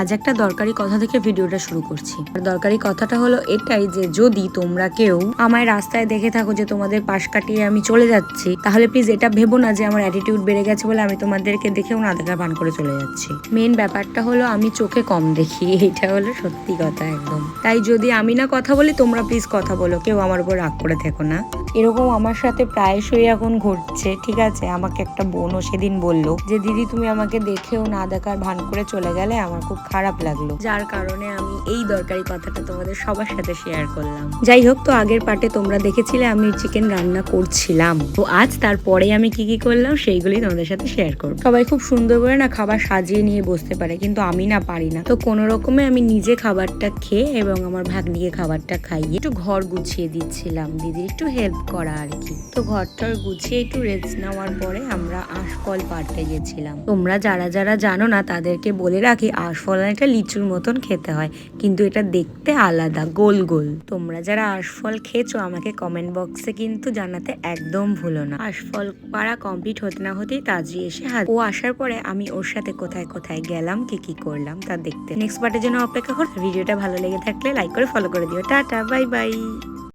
আজ একটা দরকারি কথা থেকে ভিডিওটা শুরু করছি। আর দরকারি কথাটা হলো এটাই যে যদি তোমরা কেউ আমায় রাস্তায় দেখে থাকো যে তোমাদের পাশ কাটিয়ে আমি চলে যাচ্ছি, তাহলে প্লিজ এটা ভেবো না যে আমার অ্যাটিটিউড বেড়ে গেছে বলে আমি তোমাদেরকে দেখেও না দেখার ভান করে চলে যাচ্ছি। মেন ব্যাপারটা হলো আমি চোখে কম দেখি, এটা হলো সত্যি কথা একদম। তাই যদি আমি না কথা বলি তোমরা প্লিজ কথা বলো, কেউ আমার উপর রাগ করে থেকো না। এরকম আমার সাথে প্রায়শই এখন ঘটছে, ঠিক আছে। আমাকে একটা বোনও সেদিন বললো যে দিদি তুমি আমাকে দেখেও না দেখার ভান করে চলে গেলে, আমার খুব খারাপ লাগলো, যার কারণে আমি এই দরকারি কথাটা তোমাদের সবার সাথে শেয়ার করলাম। যাই হোক, তো আগের পার্টে তোমরা দেখেছিলে আমি চিকেন রান্না করছিলাম, তো আজ তারপরে আমি কি কি করলাম সেইগুলি তোমাদের সাথে শেয়ার করবো। সবাই খুব সুন্দর করে না খাবার সাজিয়ে নিয়ে বসতে পারে, কিন্তু আমি না পারি না। তো কোনো রকমে আমি নিজে খাবারটা খেয়ে এবং আমার ভাগ্নিকে খাবারটা খাইয়ে একটু ঘর গুছিয়ে দিচ্ছিলাম, দিদির একটু হেল্প করা আর কি। তো ঘরটার গুছিয়ে একটু রেস্ট নেওয়ার পরে আমরা আশফল পাড়তে গেছিলাম। তোমরা যারা যারা জানো না তাদেরকে বলে রাখি, আশফল একটা লিচুর মতন খেতে হয়, কিন্তু এটা দেখতে আলাদা, গোল গোল। তোমরা যারা আশফল খেয়েছো আমাকে কমেন্ট বক্সে কিন্তু জানাতে একদম ভুলো না। আশফল পাড়া কমপ্লিট হতে না হতেই তাজি এসে ও আসার পরে আমি ওর সাথে কোথায় কোথায় গেলাম, কি কি করলাম তা দেখতে নেক্সট পার্টের জন্য অপেক্ষা কর। ভিডিওটা ভালো লেগে থাকলে লাইক করে ফলো করে দিও। Tata, bye bye.